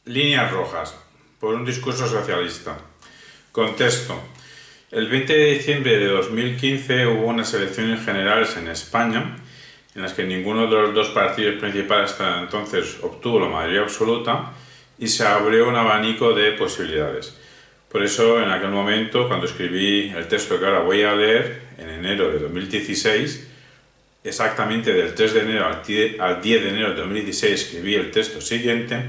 Líneas rojas, por un discurso socialista. Contexto. El 20 de diciembre de 2015 hubo unas elecciones generales en España, en las que ninguno de los dos partidos principales hasta entonces obtuvo la mayoría absoluta y se abrió un abanico de posibilidades. Por eso, en aquel momento, cuando escribí el texto que ahora voy a leer, en enero de 2016, exactamente del 3 de enero al 10 de enero de 2016 escribí el texto siguiente,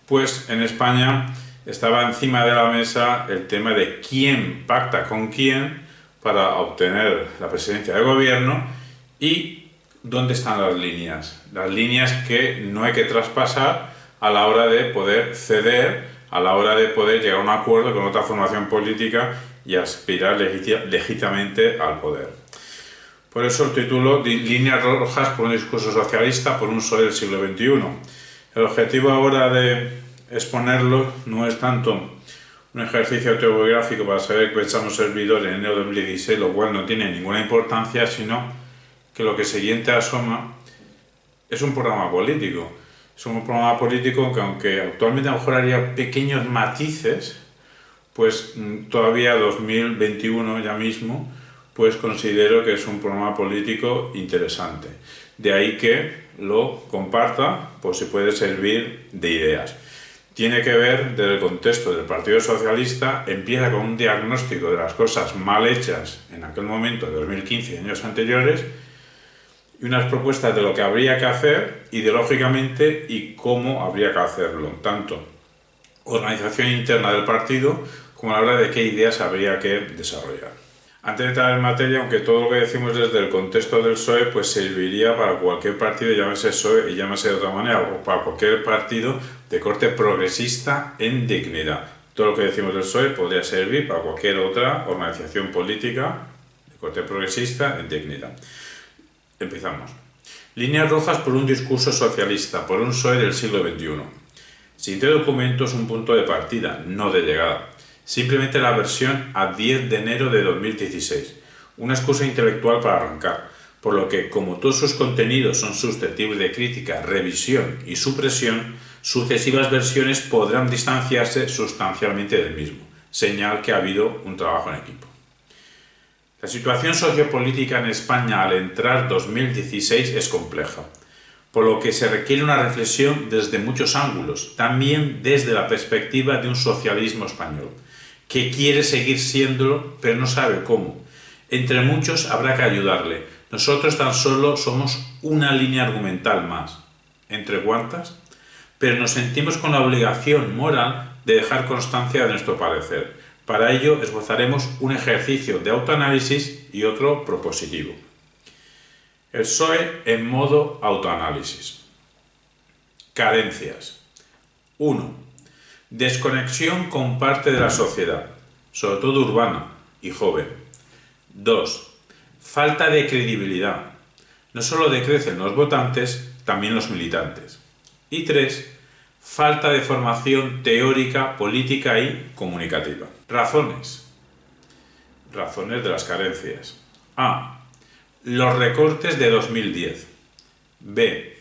pues en España estaba encima de la mesa el tema de quién pacta con quién para obtener la presidencia del gobierno y dónde están las líneas que no hay que traspasar a la hora de poder ceder, a la hora de poder llegar a un acuerdo con otra formación política y aspirar legítimamente al poder. Por eso el título, Líneas rojas por un discurso socialista por un PSOE del siglo XXI. El objetivo ahora de exponerlo no es tanto un ejercicio autobiográfico para saber que echamos servidor en enero de 2016, lo cual no tiene ninguna importancia, sino que lo que siguiente asoma es un programa político. Es un programa político que, aunque actualmente a lo mejor haría pequeños matices, pues todavía 2021 ya mismo, pues considero que es un programa político interesante. De ahí que lo comparta, pues si puede servir de ideas. Tiene que ver, desde el contexto del Partido Socialista, empieza con un diagnóstico de las cosas mal hechas en aquel momento, de 2015 y años anteriores, y unas propuestas de lo que habría que hacer ideológicamente y cómo habría que hacerlo, tanto organización interna del partido como a la hora de qué ideas habría que desarrollar. Antes de entrar en materia, aunque todo lo que decimos desde el contexto del PSOE pues serviría para cualquier partido, llámese PSOE y llámese de otra manera, o para cualquier partido de corte progresista en dignidad. Todo lo que decimos del PSOE podría servir para cualquier otra organización política de corte progresista en dignidad. Empezamos. Líneas rojas por un discurso socialista, por un PSOE del siglo XXI. Siguiente documento es un punto de partida, no de llegada. Simplemente la versión a 10 de enero de 2016. Una excusa intelectual para arrancar, por lo que, como todos sus contenidos son susceptibles de crítica, revisión y supresión, sucesivas versiones podrán distanciarse sustancialmente del mismo, señal que ha habido un trabajo en equipo. La situación sociopolítica en España al entrar 2016 es compleja, por lo que se requiere una reflexión desde muchos ángulos, también desde la perspectiva de un socialismo español, que quiere seguir siéndolo, pero no sabe cómo. Entre muchos habrá que ayudarle. Nosotros tan solo somos una línea argumental más, ¿entre cuántas? Pero nos sentimos con la obligación moral de dejar constancia de nuestro parecer. Para ello esbozaremos un ejercicio de autoanálisis y otro propositivo. El PSOE en modo autoanálisis. Carencias. 1. Desconexión con parte de la sociedad, sobre todo urbana y joven. 2. Falta de credibilidad. No solo decrecen los votantes, también los militantes. Y 3. Falta de formación teórica, política y comunicativa. Razones. Razones de las carencias. A. Los recortes de 2010. B.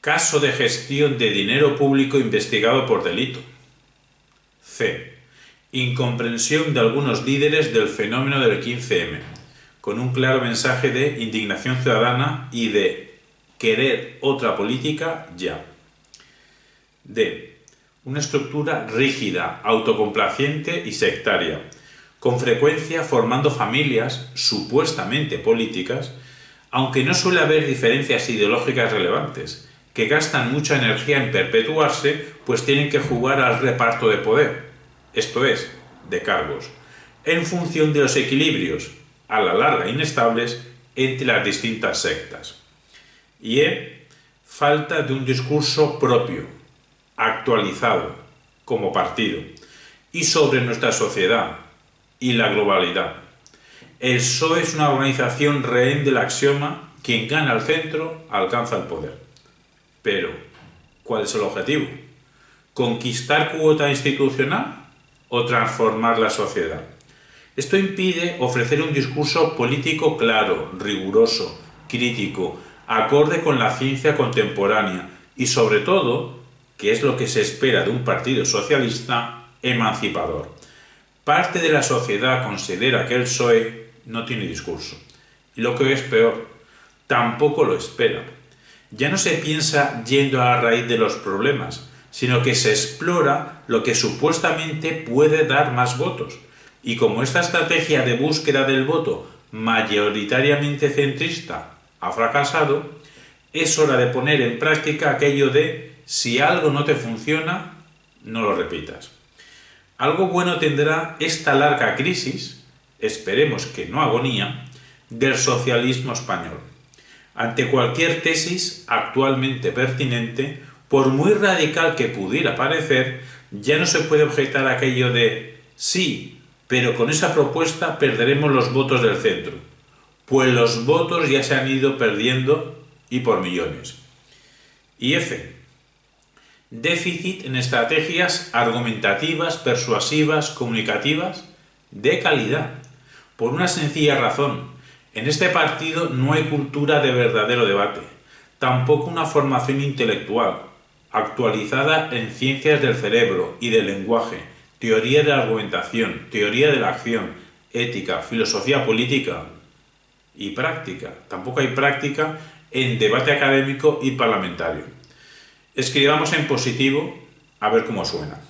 Caso de gestión de dinero público investigado por delito. C. Incomprensión de algunos líderes del fenómeno del 15M, con un claro mensaje de indignación ciudadana y de querer otra política ya. D. Una estructura rígida, autocomplaciente y sectaria, con frecuencia formando familias supuestamente políticas, aunque no suele haber diferencias ideológicas relevantes, que gastan mucha energía en perpetuarse, pues tienen que jugar al reparto de poder, esto es, de cargos, en función de los equilibrios, a la larga inestables, entre las distintas sectas. Y falta de un discurso propio, actualizado, como partido, y sobre nuestra sociedad y la globalidad. El PSOE es una organización rehén del axioma: quien gana al centro alcanza el poder. Pero, ¿cuál es el objetivo? ¿Conquistar cuota institucional o transformar la sociedad? Esto impide ofrecer un discurso político claro, riguroso, crítico, acorde con la ciencia contemporánea y, sobre todo, que es lo que se espera de un partido socialista emancipador. Parte de la sociedad considera que el PSOE no tiene discurso. Y lo que es peor, tampoco lo espera. Ya no se piensa yendo a la raíz de los problemas, sino que se explora lo que supuestamente puede dar más votos. Y como esta estrategia de búsqueda del voto mayoritariamente centrista ha fracasado, es hora de poner en práctica aquello de si algo no te funciona, no lo repitas. Algo bueno tendrá esta larga crisis, esperemos que no agonía, del socialismo español. Ante cualquier tesis actualmente pertinente, por muy radical que pudiera parecer, ya no se puede objetar aquello de sí, pero con esa propuesta perderemos los votos del centro, pues los votos ya se han ido perdiendo y por millones. Y F. Déficit en estrategias argumentativas, persuasivas, comunicativas, de calidad. Por una sencilla razón, en este partido no hay cultura de verdadero debate, tampoco una formación intelectual, actualizada en ciencias del cerebro y del lenguaje, teoría de la argumentación, teoría de la acción, ética, filosofía política y práctica. Tampoco hay práctica en debate académico y parlamentario. Escribamos en positivo a ver cómo suena.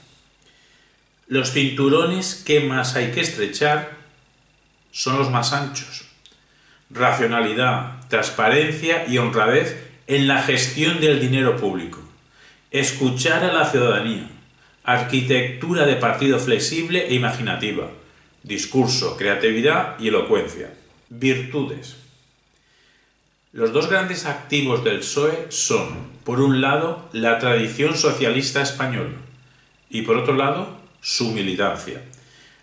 Los cinturones que más hay que estrechar son los más anchos. Racionalidad, transparencia y honradez en la gestión del dinero público. Escuchar a la ciudadanía. Arquitectura de partido flexible e imaginativa. Discurso, creatividad y elocuencia. Virtudes. Los dos grandes activos del PSOE son, por un lado, la tradición socialista española y, por otro lado, su militancia.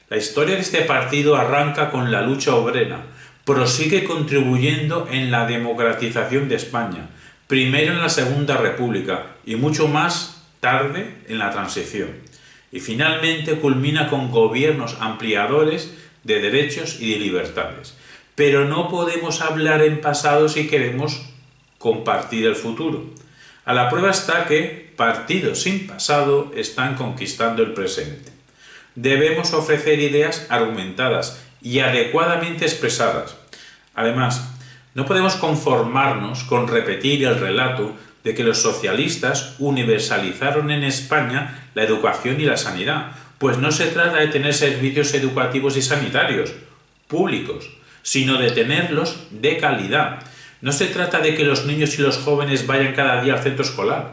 La historia de este partido arranca con la lucha obrera, prosigue contribuyendo en la democratización de España, primero en la Segunda República y mucho más tarde en la Transición, y finalmente culmina con gobiernos ampliadores de derechos y de libertades. Pero no podemos hablar en pasado si queremos compartir el futuro. A la prueba está que partidos sin pasado están conquistando el presente. Debemos ofrecer ideas argumentadas y adecuadamente expresadas. Además, no podemos conformarnos con repetir el relato de que los socialistas universalizaron en España la educación y la sanidad, pues no se trata de tener servicios educativos y sanitarios públicos, sino de tenerlos de calidad. No se trata de que los niños y los jóvenes vayan cada día al centro escolar,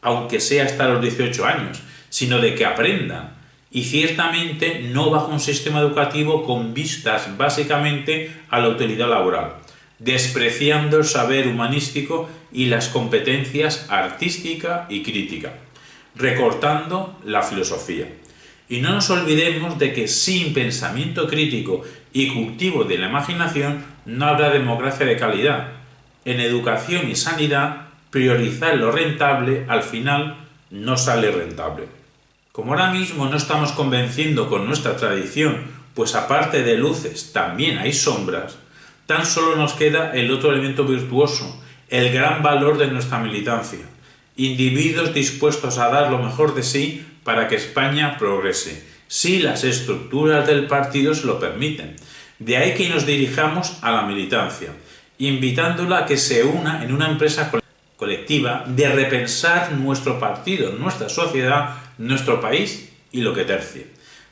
aunque sea hasta los 18 años, sino de que aprendan. Y ciertamente no bajo un sistema educativo con vistas básicamente a la utilidad laboral, despreciando el saber humanístico y las competencias artística y crítica, recortando la filosofía. Y no nos olvidemos de que sin pensamiento crítico y cultivo de la imaginación no habrá democracia de calidad. En educación y sanidad, priorizar lo rentable al final no sale rentable. Como ahora mismo no estamos convenciendo con nuestra tradición, pues aparte de luces también hay sombras, tan solo nos queda el otro elemento virtuoso, el gran valor de nuestra militancia. Individuos dispuestos a dar lo mejor de sí para que España progrese, si las estructuras del partido se lo permiten. De ahí que nos dirijamos a la militancia, invitándola a que se una en una empresa colectiva de repensar nuestro partido, nuestra sociedad, nuestro país y lo que tercie.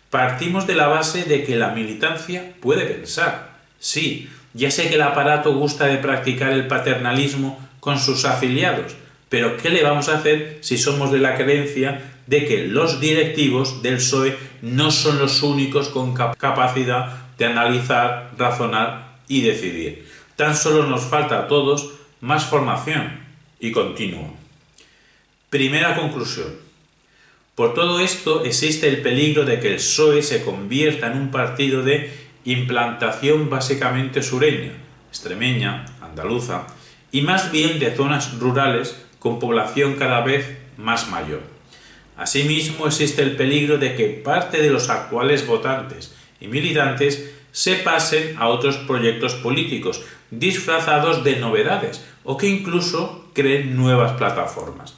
Partimos de la base de que la militancia puede pensar. Sí, ya sé que el aparato gusta de practicar el paternalismo con sus afiliados, pero ¿qué le vamos a hacer si somos de la creencia de que los directivos del PSOE no son los únicos con capacidad de analizar, razonar y decidir? Tan solo nos falta a todos más formación y continuo. Primera conclusión. Por todo esto existe el peligro de que el PSOE se convierta en un partido de implantación básicamente sureña, extremeña, andaluza, y más bien de zonas rurales con población cada vez más mayor. Asimismo, existe el peligro de que parte de los actuales votantes y militantes se pasen a otros proyectos políticos disfrazados de novedades o que incluso creen nuevas plataformas.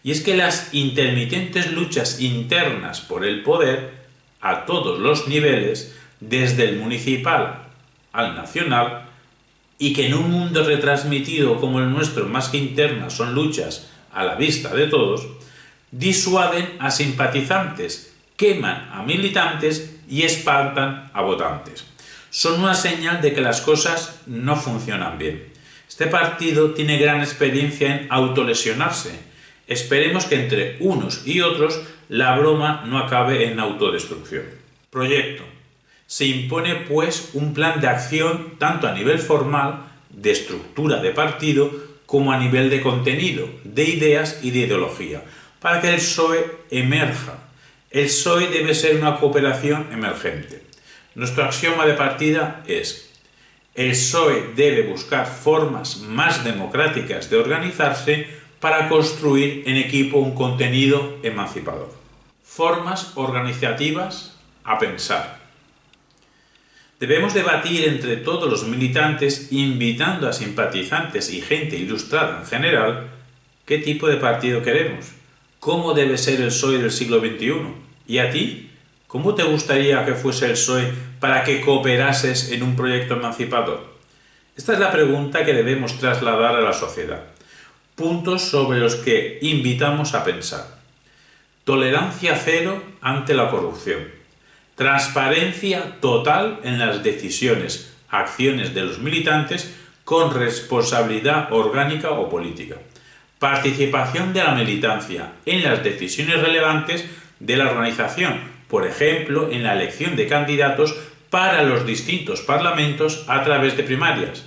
y es que las intermitentes luchas internas por el poder a todos los niveles, desde el municipal al nacional, y que en un mundo retransmitido como el nuestro, más que internas, son luchas a la vista de todos, disuaden a simpatizantes, queman a militantes y espantan a votantes. Son una señal de que las cosas no funcionan bien. Este partido tiene gran experiencia en autolesionarse. Esperemos que entre unos y otros la broma no acabe en autodestrucción. Proyecto. Se impone, pues, un plan de acción tanto a nivel formal, de estructura de partido, como a nivel de contenido, de ideas y de ideología, para que el PSOE emerja. El PSOE debe ser una cooperación emergente. Nuestro axioma de partida es: el PSOE debe buscar formas más democráticas de organizarse para construir en equipo un contenido emancipador. Formas organizativas a pensar. Debemos debatir entre todos los militantes, invitando a simpatizantes y gente ilustrada en general, qué tipo de partido queremos, cómo debe ser el PSOE del siglo XXI. ¿Y a ti? ¿Cómo te gustaría que fuese el PSOE para que cooperases en un proyecto emancipador? Esta es la pregunta que debemos trasladar a la sociedad. Puntos sobre los que invitamos a pensar. Tolerancia cero ante la corrupción. Transparencia total en las decisiones, acciones de los militantes con responsabilidad orgánica o política. Participación de la militancia en las decisiones relevantes de la organización, por ejemplo, en la elección de candidatos para los distintos parlamentos a través de primarias,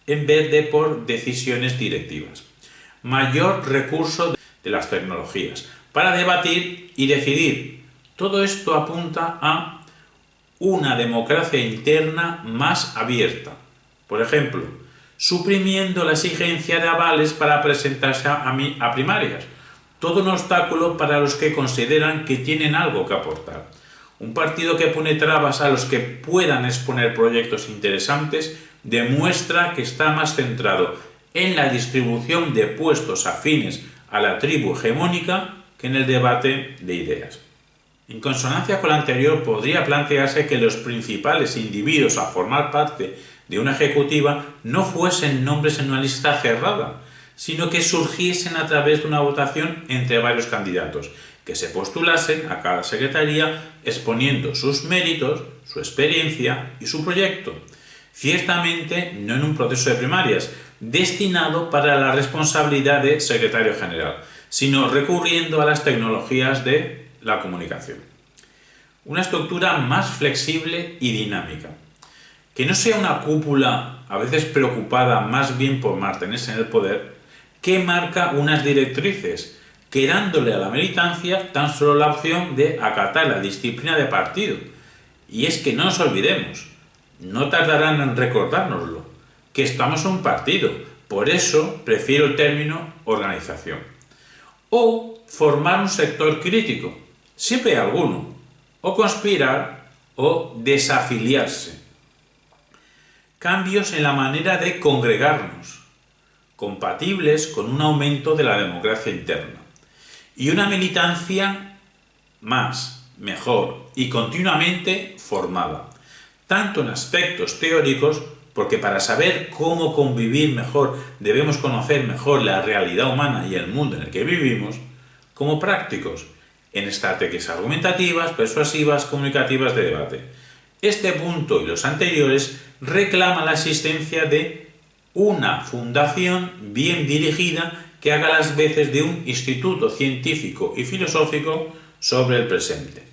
en vez de por decisiones directivas. Mayor recurso de las tecnologías para debatir y decidir. Todo esto apunta a una democracia interna más abierta. Por ejemplo, suprimiendo la exigencia de avales para presentarse a primarias. Todo un obstáculo para los que consideran que tienen algo que aportar. Un partido que pone trabas a los que puedan exponer proyectos interesantes demuestra que está más centrado en la distribución de puestos afines a la tribu hegemónica que en el debate de ideas. En consonancia con lo anterior, podría plantearse que los principales individuos a formar parte de una ejecutiva no fuesen nombres en una lista cerrada, sino que surgiesen a través de una votación entre varios candidatos, que se postulasen a cada secretaría exponiendo sus méritos, su experiencia y su proyecto. Ciertamente no en un proceso de primarias, destinado para la responsabilidad de secretario general, sino recurriendo a las tecnologías de la comunicación. Una estructura más flexible y dinámica. Que no sea una cúpula, a veces preocupada más bien por mantenerse en el poder, que marca unas directrices, quedándole a la militancia tan solo la opción de acatar la disciplina de partido. Y es que no nos olvidemos, no tardarán en recordárnoslo, que estamos en un partido, por eso prefiero el término organización. O formar un sector crítico, siempre hay alguno, o conspirar o desafiliarse. Cambios en la manera de congregarnos, compatibles con un aumento de la democracia interna, y una militancia más, mejor y continuamente formada, tanto en aspectos teóricos, porque para saber cómo convivir mejor debemos conocer mejor la realidad humana y el mundo en el que vivimos, como prácticos, en estrategias argumentativas, persuasivas, comunicativas de debate. Este punto y los anteriores reclaman la existencia de una fundación bien dirigida que haga las veces de un instituto científico y filosófico sobre el presente.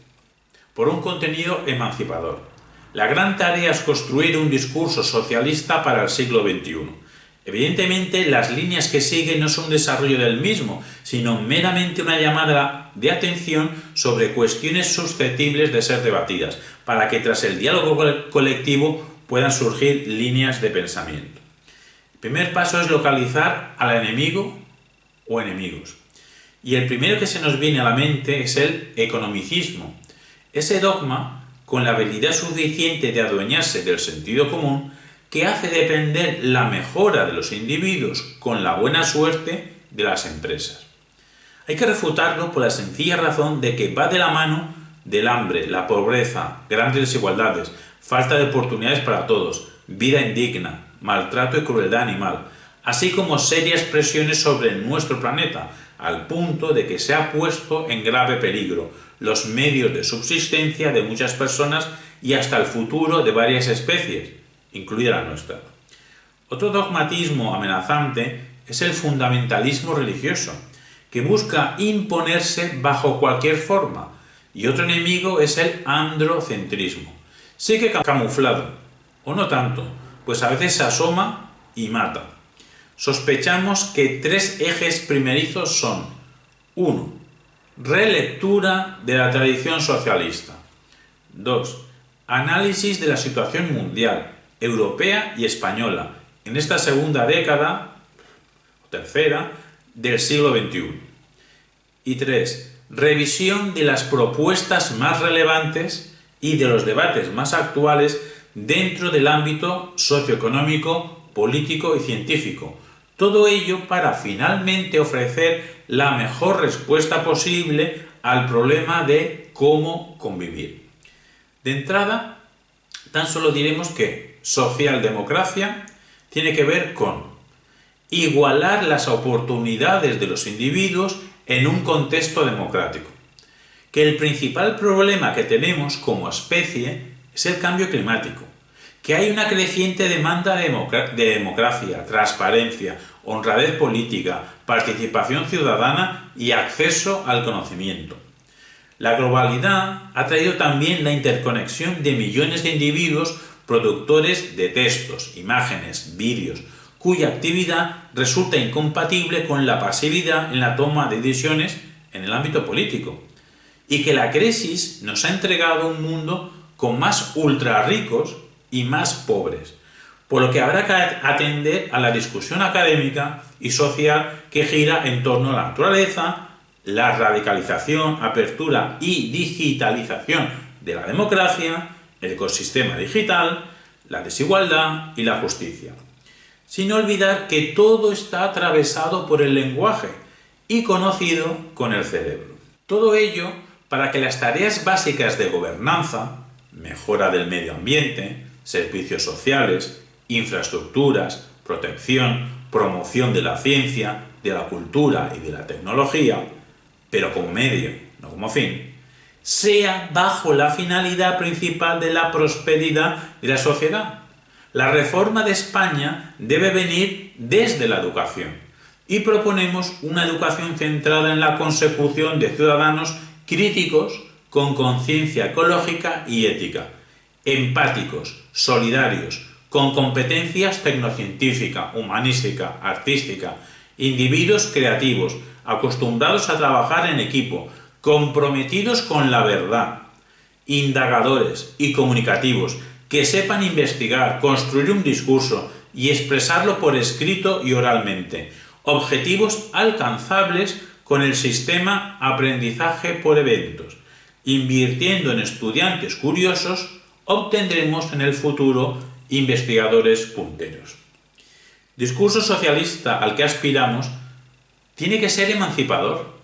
Por un contenido emancipador. La gran tarea es construir un discurso socialista para el siglo XXI. Evidentemente, las líneas que siguen no son un desarrollo del mismo, sino meramente una llamada de atención sobre cuestiones susceptibles de ser debatidas, para que tras el diálogo colectivo puedan surgir líneas de pensamiento. El primer paso es localizar al enemigo o enemigos. Y el primero que se nos viene a la mente es el economicismo. Ese dogma, con la habilidad suficiente de adueñarse del sentido común, que hace depender la mejora de los individuos con la buena suerte de las empresas. Hay que refutarlo por la sencilla razón de que va de la mano del hambre, la pobreza, grandes desigualdades, falta de oportunidades para todos, vida indigna, maltrato y crueldad animal, así como serias presiones sobre nuestro planeta, al punto de que se ha puesto en grave peligro los medios de subsistencia de muchas personas y hasta el futuro de varias especies, incluida la nuestra. Otro dogmatismo amenazante es el fundamentalismo religioso, que busca imponerse bajo cualquier forma, y otro enemigo es el androcentrismo. Sí que camuflado, o no tanto, pues a veces se asoma y mata. Sospechamos que tres ejes primerizos son: 1. Relectura de la tradición socialista. 2. Análisis de la situación mundial, europea y española, en esta segunda década, o tercera, del siglo XXI. Y 3. Revisión de las propuestas más relevantes y de los debates más actuales dentro del ámbito socioeconómico, político y científico. Todo ello para finalmente ofrecer la mejor respuesta posible al problema de cómo convivir. De entrada, tan solo diremos que socialdemocracia tiene que ver con igualar las oportunidades de los individuos en un contexto democrático. Que el principal problema que tenemos como especie es el cambio climático. Que hay una creciente demanda de democracia, transparencia, honradez política, participación ciudadana y acceso al conocimiento. La globalidad ha traído también la interconexión de millones de individuos productores de textos, imágenes, vídeos, cuya actividad resulta incompatible con la pasividad en la toma de decisiones en el ámbito político. Y que la crisis nos ha entregado un mundo con más ultra ricos y más pobres, por lo que habrá que atender a la discusión académica y social que gira en torno a la naturaleza, la radicalización, apertura y digitalización de la democracia, el ecosistema digital, la desigualdad y la justicia. Sin olvidar que todo está atravesado por el lenguaje y conocido con el cerebro. Todo ello para que las tareas básicas de gobernanza, mejora del medio ambiente, servicios sociales, infraestructuras, protección, promoción de la ciencia, de la cultura y de la tecnología, pero como medio, no como fin, sea bajo la finalidad principal de la prosperidad de la sociedad. La reforma de España debe venir desde la educación y proponemos una educación centrada en la consecución de ciudadanos críticos con conciencia ecológica y ética, empáticos, solidarios, con competencias tecnocientífica, humanística, artística, individuos creativos, acostumbrados a trabajar en equipo, comprometidos con la verdad, indagadores y comunicativos, que sepan investigar, construir un discurso y expresarlo por escrito y oralmente, objetivos alcanzables con el sistema aprendizaje por eventos. Invirtiendo en estudiantes curiosos, obtendremos en el futuro investigadores punteros. Discurso socialista al que aspiramos tiene que ser emancipador,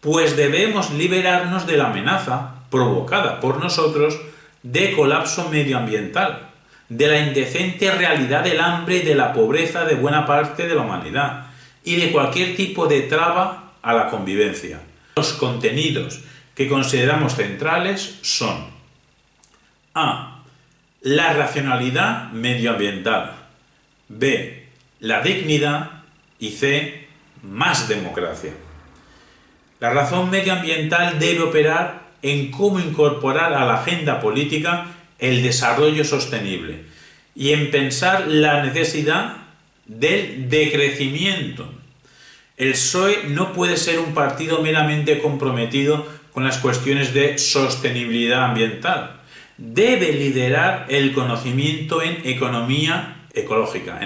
pues debemos liberarnos de la amenaza provocada por nosotros de colapso medioambiental, de la indecente realidad del hambre y de la pobreza de buena parte de la humanidad y de cualquier tipo de traba a la convivencia. Los contenidos que consideramos centrales son: A. La racionalidad medioambiental. B. La dignidad. Y C. Más democracia. La razón medioambiental debe operar en cómo incorporar a la agenda política el desarrollo sostenible y en pensar la necesidad del decrecimiento. El PSOE no puede ser un partido meramente comprometido con las cuestiones de sostenibilidad ambiental. Debe liderar el conocimiento en economía ecológica.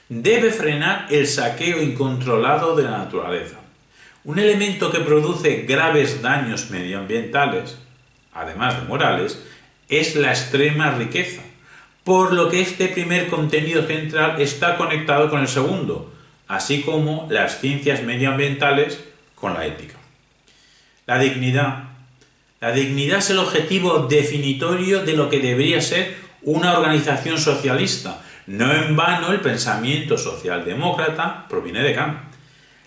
Debe frenar el saqueo incontrolado de la naturaleza. Un elemento que produce graves daños medioambientales, además de morales, es la extrema riqueza, por lo que este primer contenido central está conectado con el segundo, así como las ciencias medioambientales con la ética. La dignidad. La dignidad es el objetivo definitorio de lo que debería ser una organización socialista. No en vano el pensamiento socialdemócrata proviene de Kant.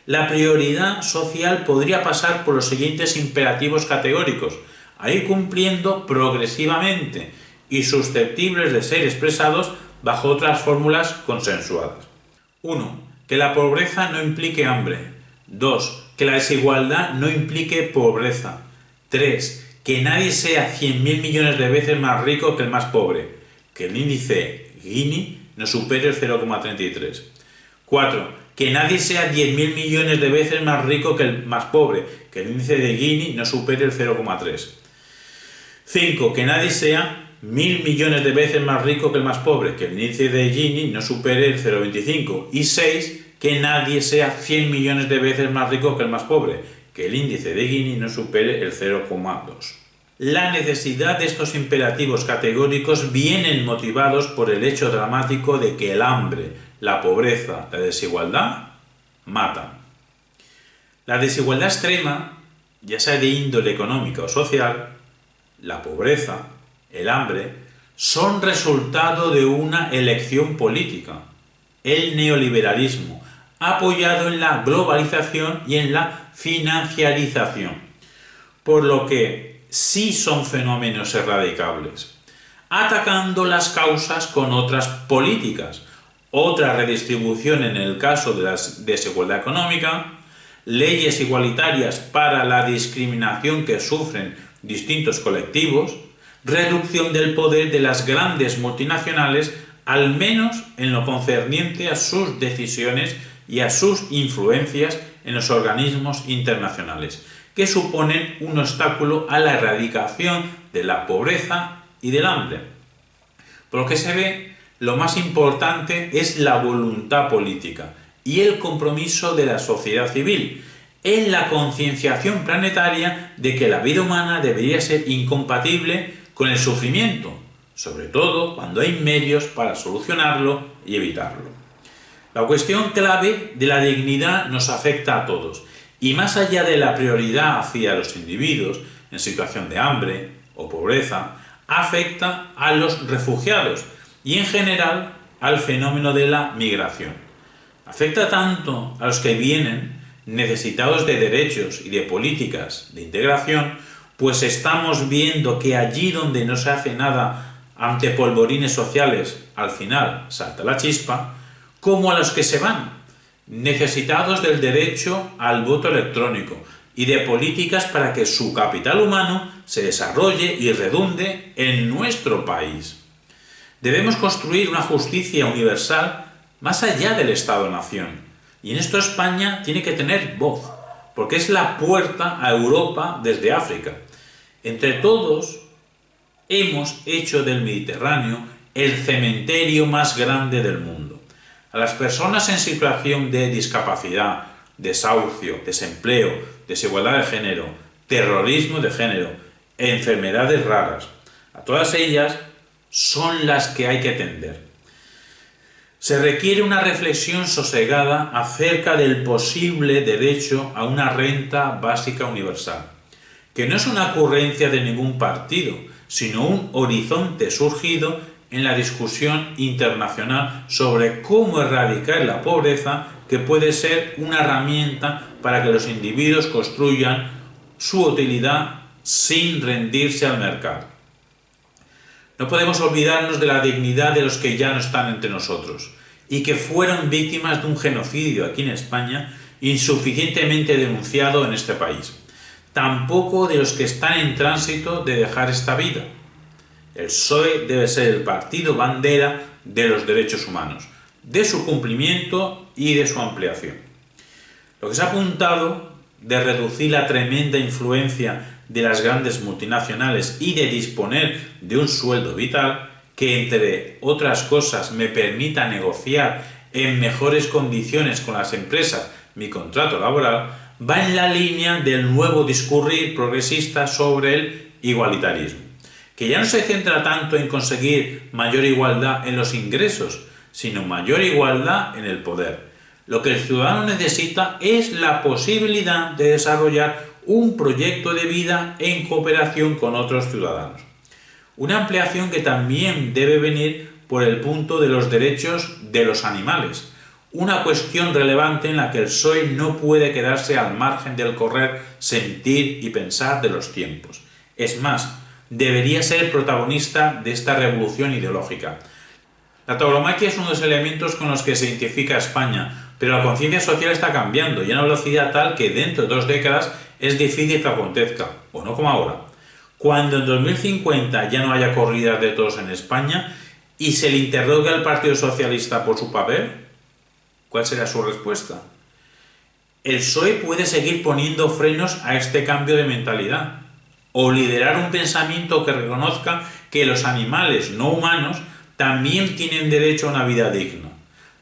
La prioridad social podría pasar por los siguientes imperativos categóricos, a ir cumpliendo progresivamente y susceptibles de ser expresados bajo otras fórmulas consensuadas. 1. Que la pobreza no implique hambre. 2. Que la desigualdad no implique pobreza. 3. Que nadie sea 100.000 millones de veces más rico que el más pobre. Que el índice Gini no supere el 0,33. 4. Que nadie sea 10.000 millones de veces más rico que el más pobre. Que el índice de Gini no supere el 0,3. 5. Que nadie sea 1.000 millones de veces más rico que el más pobre. Que el índice de Gini no supere el 0,25. Y 6. Que nadie sea 100 millones de veces más rico que el más pobre. Que el índice de Gini no supere el 0,2. La necesidad de estos imperativos categóricos vienen motivados por el hecho dramático de que el hambre, la pobreza, la desigualdad matan. La desigualdad extrema, ya sea de índole económica o social, la pobreza, el hambre, son resultado de una elección política, el neoliberalismo, apoyado en la globalización y en la financiarización, por lo que sí son fenómenos erradicables, atacando las causas con otras políticas, otra redistribución en el caso de la desigualdad económica, leyes igualitarias para la discriminación que sufren distintos colectivos, reducción del poder de las grandes multinacionales, al menos en lo concerniente a sus decisiones y a sus influencias en los organismos internacionales, que suponen un obstáculo a la erradicación de la pobreza y del hambre. Por lo que se ve, lo más importante es la voluntad política y el compromiso de la sociedad civil en la concienciación planetaria de que la vida humana debería ser incompatible con el sufrimiento, sobre todo cuando hay medios para solucionarlo y evitarlo. La cuestión clave de la dignidad nos afecta a todos, y más allá de la prioridad hacia los individuos en situación de hambre o pobreza, afecta a los refugiados y en general al fenómeno de la migración. Afecta tanto a los que vienen necesitados de derechos y de políticas de integración, pues estamos viendo que allí donde no se hace nada ante polvorines sociales, al final salta la chispa, como a los que se van, necesitados del derecho al voto electrónico y de políticas para que su capital humano se desarrolle y redunde en nuestro país. Debemos construir una justicia universal más allá del Estado-nación, y en esto España tiene que tener voz, porque es la puerta a Europa desde África. Entre todos, hemos hecho del Mediterráneo el cementerio más grande del mundo. A las personas en situación de discapacidad, desahucio, desempleo, desigualdad de género, terrorismo de género, enfermedades raras, a todas ellas son las que hay que atender. Se requiere una reflexión sosegada acerca del posible derecho a una renta básica universal, que no es una ocurrencia de ningún partido, sino un horizonte surgido en la discusión internacional sobre cómo erradicar la pobreza, que puede ser una herramienta para que los individuos construyan su utilidad sin rendirse al mercado. No podemos olvidarnos de la dignidad de los que ya no están entre nosotros y que fueron víctimas de un genocidio aquí en España insuficientemente denunciado en este país. Tampoco de los que están en tránsito de dejar esta vida. El PSOE debe ser el partido bandera de los derechos humanos, de su cumplimiento y de su ampliación. Lo que se ha apuntado de reducir la tremenda influencia de las grandes multinacionales y de disponer de un sueldo vital que, entre otras cosas, me permita negociar en mejores condiciones con las empresas mi contrato laboral, va en la línea del nuevo discurrir progresista sobre el igualitarismo, que ya no se centra tanto en conseguir mayor igualdad en los ingresos, sino mayor igualdad en el poder. Lo que el ciudadano necesita es la posibilidad de desarrollar un proyecto de vida en cooperación con otros ciudadanos. Una ampliación que también debe venir por el punto de los derechos de los animales, una cuestión relevante en la que el PSOE no puede quedarse al margen del correr, sentir y pensar de los tiempos. Es más, debería ser protagonista de esta revolución ideológica. La tauromaquia es uno de los elementos con los que se identifica España, pero la conciencia social está cambiando y a una velocidad tal que dentro de 2 décadas es difícil que acontezca, o no como ahora. Cuando en 2050 ya no haya corridas de toros en España y se le interrogue al Partido Socialista por su papel, ¿cuál será su respuesta? El PSOE puede seguir poniendo frenos a este cambio de mentalidad, o liderar un pensamiento que reconozca que los animales no humanos también tienen derecho a una vida digna.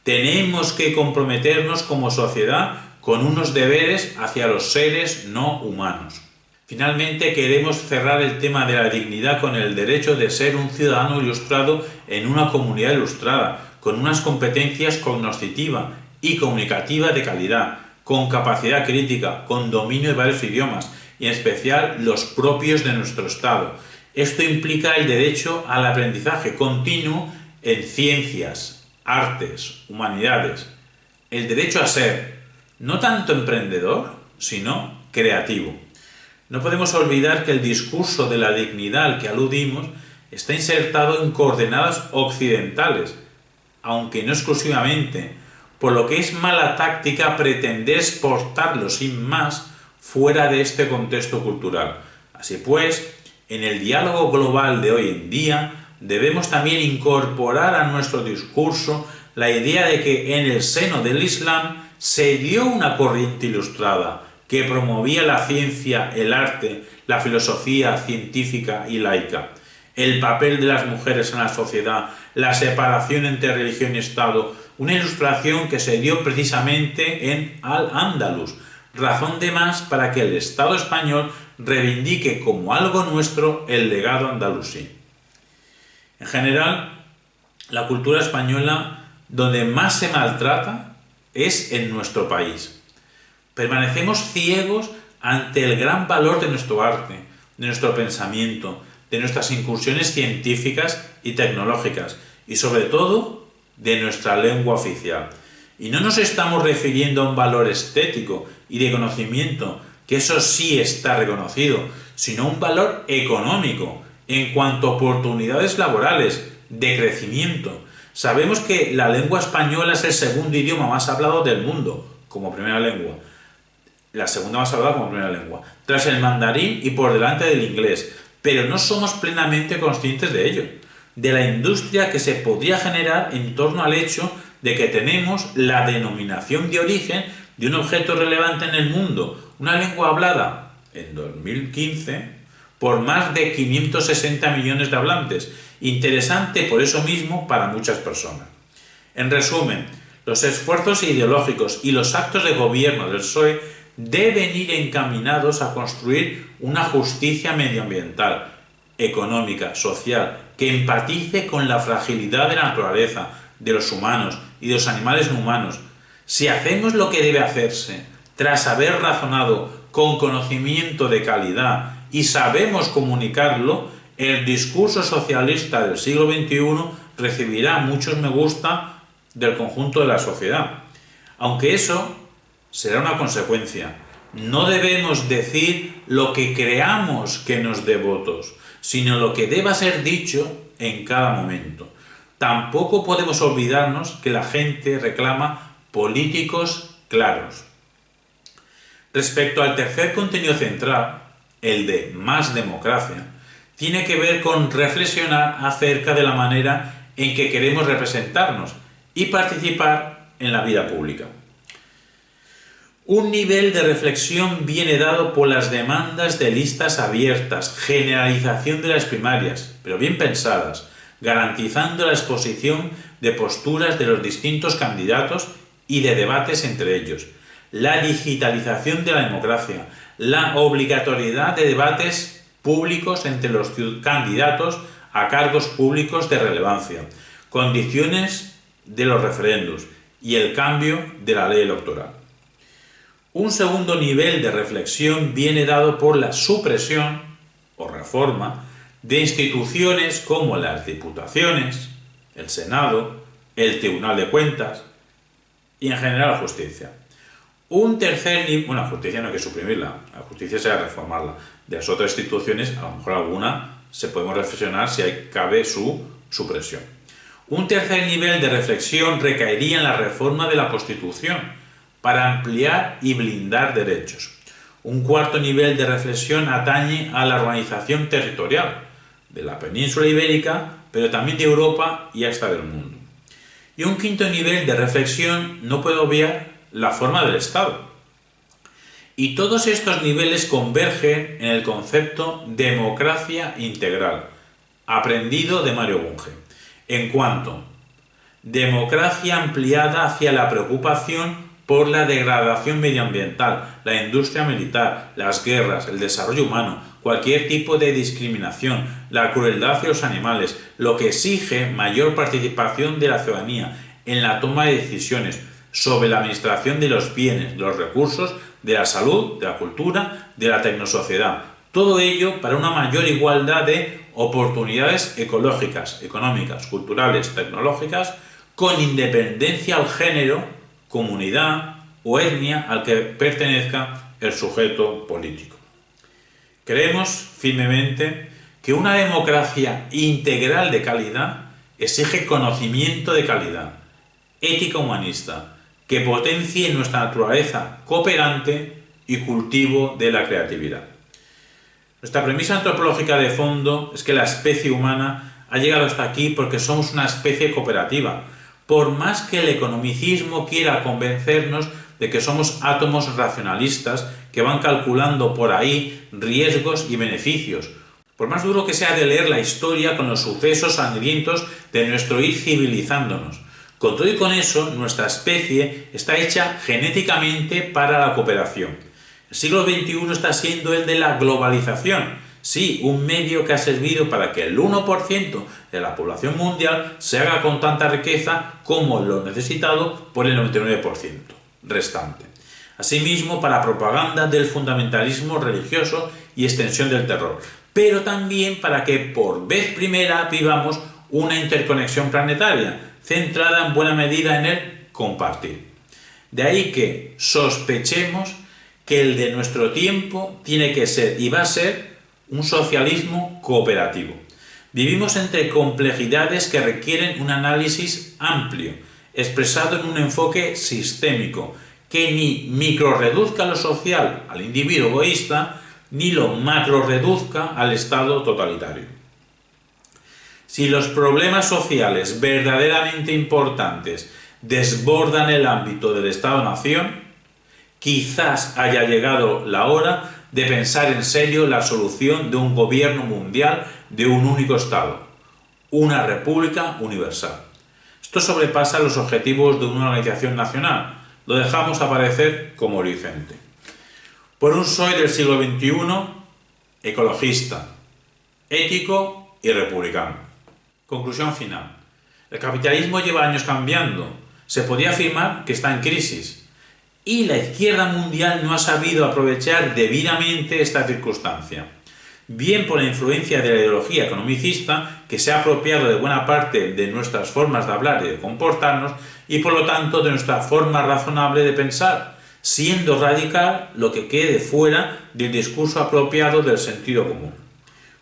Tenemos que comprometernos como sociedad con unos deberes hacia los seres no humanos. Finalmente, queremos cerrar el tema de la dignidad con el derecho de ser un ciudadano ilustrado en una comunidad ilustrada, con unas competencias cognitiva y comunicativa de calidad, con capacidad crítica, con dominio de varios idiomas, y en especial los propios de nuestro Estado. Esto implica el derecho al aprendizaje continuo en ciencias, artes, humanidades. El derecho a ser, no tanto emprendedor, sino creativo. No podemos olvidar que el discurso de la dignidad al que aludimos está insertado en coordenadas occidentales, aunque no exclusivamente, por lo que es mala táctica pretender exportarlo sin más fuera de este contexto cultural. Así pues, en el diálogo global de hoy en día, debemos también incorporar a nuestro discurso la idea de que en el seno del Islam se dio una corriente ilustrada que promovía la ciencia, el arte, la filosofía científica y laica, el papel de las mujeres en la sociedad, la separación entre religión y Estado, una ilustración que se dio precisamente en Al-Ándalus, razón de más para que el Estado español reivindique como algo nuestro el legado andalusí. En general, la cultura española donde más se maltrata es en nuestro país. Permanecemos ciegos ante el gran valor de nuestro arte, de nuestro pensamiento, de nuestras incursiones científicas y tecnológicas y sobre todo de nuestra lengua oficial. Y no nos estamos refiriendo a un valor estético y de conocimiento, que eso sí está reconocido, sino a un valor económico en cuanto a oportunidades laborales, de crecimiento. Sabemos que la lengua española es el segundo idioma más hablado del mundo, como primera lengua. La segunda más hablada como primera lengua, tras el mandarín y por delante del inglés, pero no somos plenamente conscientes de ello, de la industria que se podría generar en torno al hecho de que tenemos la denominación de origen de un objeto relevante en el mundo, una lengua hablada en 2015 por más de 560 millones de hablantes, interesante por eso mismo para muchas personas. En resumen, los esfuerzos ideológicos y los actos de gobierno del PSOE deben ir encaminados a construir una justicia medioambiental, económica, social, que empatice con la fragilidad de la naturaleza, de los humanos y de los animales no humanos. Si hacemos lo que debe hacerse, tras haber razonado con conocimiento de calidad y sabemos comunicarlo, el discurso socialista del siglo XXI recibirá muchos me gusta del conjunto de la sociedad. Aunque eso será una consecuencia. No debemos decir lo que creamos que nos dé votos, sino lo que deba ser dicho en cada momento. Tampoco podemos olvidarnos que la gente reclama políticos claros. Respecto al tercer contenido central, el de más democracia, tiene que ver con reflexionar acerca de la manera en que queremos representarnos y participar en la vida pública. Un nivel de reflexión viene dado por las demandas de listas abiertas, generalización de las primarias, pero bien pensadas, garantizando la exposición de posturas de los distintos candidatos y de debates entre ellos, la digitalización de la democracia, la obligatoriedad de debates públicos entre los candidatos a cargos públicos de relevancia, condiciones de los referendos y el cambio de la ley electoral. Un segundo nivel de reflexión viene dado por la supresión o reforma de instituciones como las diputaciones, el Senado, el Tribunal de Cuentas y en general la justicia. Un tercer nivel, bueno, la justicia no hay que suprimirla, la justicia será reformarla. De las otras instituciones, a lo mejor alguna se podemos reflexionar si cabe su supresión. Un tercer nivel de reflexión recaería en la reforma de la Constitución para ampliar y blindar derechos. Un cuarto nivel de reflexión atañe a la organización territorial de la península ibérica, pero también de Europa y hasta del mundo. Y un quinto nivel de reflexión no puede obviar la forma del Estado. Y todos estos niveles convergen en el concepto democracia integral, aprendido de Mario Bunge, en cuanto democracia ampliada hacia la preocupación por la degradación medioambiental, la industria militar, las guerras, el desarrollo humano, cualquier tipo de discriminación, la crueldad hacia los animales, lo que exige mayor participación de la ciudadanía en la toma de decisiones sobre la administración de los bienes, los recursos, de la salud, de la cultura, de la tecnosociedad. Todo ello para una mayor igualdad de oportunidades ecológicas, económicas, culturales, tecnológicas, con independencia al género, comunidad o etnia al que pertenezca el sujeto político. Creemos firmemente que una democracia integral de calidad exige conocimiento de calidad, ética humanista, que potencie nuestra naturaleza cooperante y cultivo de la creatividad. Nuestra premisa antropológica de fondo es que la especie humana ha llegado hasta aquí porque somos una especie cooperativa, por más que el economicismo quiera convencernos de que somos átomos racionalistas que van calculando por ahí riesgos y beneficios, por más duro que sea de leer la historia con los sucesos sangrientos de nuestro ir civilizándonos. Con todo y con eso, nuestra especie está hecha genéticamente para la cooperación. El siglo XXI está siendo el de la globalización. Sí, un medio que ha servido para que el 1% de la población mundial se haga con tanta riqueza como lo necesitado por el 99% restante. Asimismo, para propaganda del fundamentalismo religioso y extensión del terror, pero también para que por vez primera vivamos una interconexión planetaria, centrada en buena medida en el compartir. De ahí que sospechemos que el de nuestro tiempo tiene que ser y va a ser un socialismo cooperativo. Vivimos entre complejidades que requieren un análisis amplio, expresado en un enfoque sistémico, que ni microrreduzca lo social al individuo egoísta, ni lo macrorreduzca al Estado totalitario. Si los problemas sociales verdaderamente importantes desbordan el ámbito del Estado-nación, quizás haya llegado la hora de pensar en serio la solución de un gobierno mundial de un único Estado, una república universal. Esto sobrepasa los objetivos de una organización nacional, lo dejamos aparecer como horizonte. Por un PSOE del siglo XXI, ecologista, ético y republicano. Conclusión final. El capitalismo lleva años cambiando, se podría afirmar que está en crisis, y la izquierda mundial no ha sabido aprovechar debidamente esta circunstancia, bien por la influencia de la ideología economicista que se ha apropiado de buena parte de nuestras formas de hablar y de comportarnos y por lo tanto de nuestra forma razonable de pensar, siendo radical lo que quede fuera del discurso apropiado del sentido común.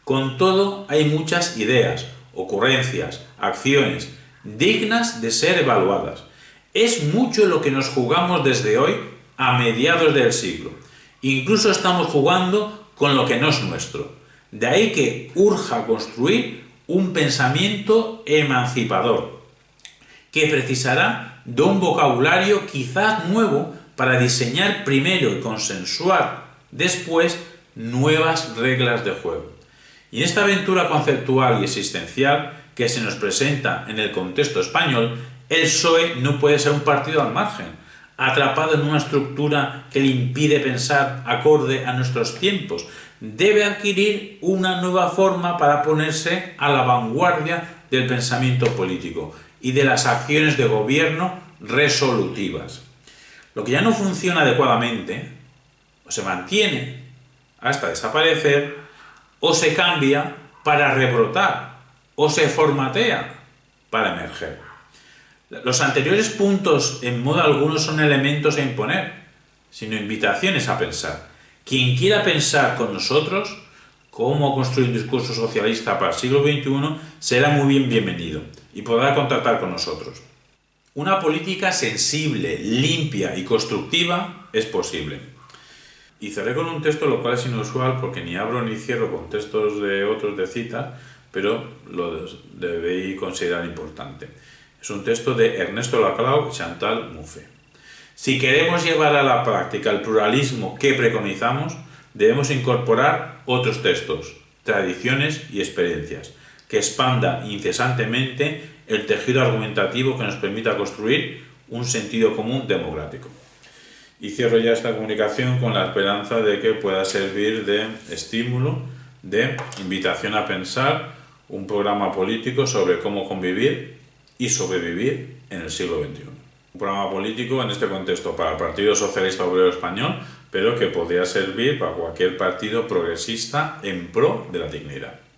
Con todo, hay muchas ideas, ocurrencias, acciones dignas de ser evaluadas. Es mucho lo que nos jugamos desde hoy a mediados del siglo. Incluso estamos jugando con lo que no es nuestro. De ahí que urja construir un pensamiento emancipador, que precisará de un vocabulario quizás nuevo para diseñar primero y consensuar después nuevas reglas de juego. Y en esta aventura conceptual y existencial que se nos presenta en el contexto español, el PSOE no puede ser un partido al margen, atrapado en una estructura que le impide pensar acorde a nuestros tiempos. Debe adquirir una nueva forma para ponerse a la vanguardia del pensamiento político y de las acciones de gobierno resolutivas. Lo que ya no funciona adecuadamente, o se mantiene hasta desaparecer, o se cambia para rebrotar, o se formatea para emerger. Los anteriores puntos en modo alguno son elementos a imponer, sino invitaciones a pensar. Quien quiera pensar con nosotros cómo construir un discurso socialista para el siglo XXI será muy bienvenido y podrá contactar con nosotros. Una política sensible, limpia y constructiva es posible. Y cerré con un texto, lo cual es inusual porque ni abro ni cierro con textos de otros de citas, pero lo debéis considerar importante. Es un texto de Ernesto Laclau y Chantal Mouffe. Si queremos llevar a la práctica el pluralismo que preconizamos, debemos incorporar otros textos, tradiciones y experiencias, que expandan incesantemente el tejido argumentativo que nos permita construir un sentido común democrático. Y cierro ya esta comunicación con la esperanza de que pueda servir de estímulo, de invitación a pensar un programa político sobre cómo convivir y sobrevivir en el siglo XXI. Un programa político en este contexto para el Partido Socialista Obrero Español, pero que podría servir para cualquier partido progresista en pro de la dignidad.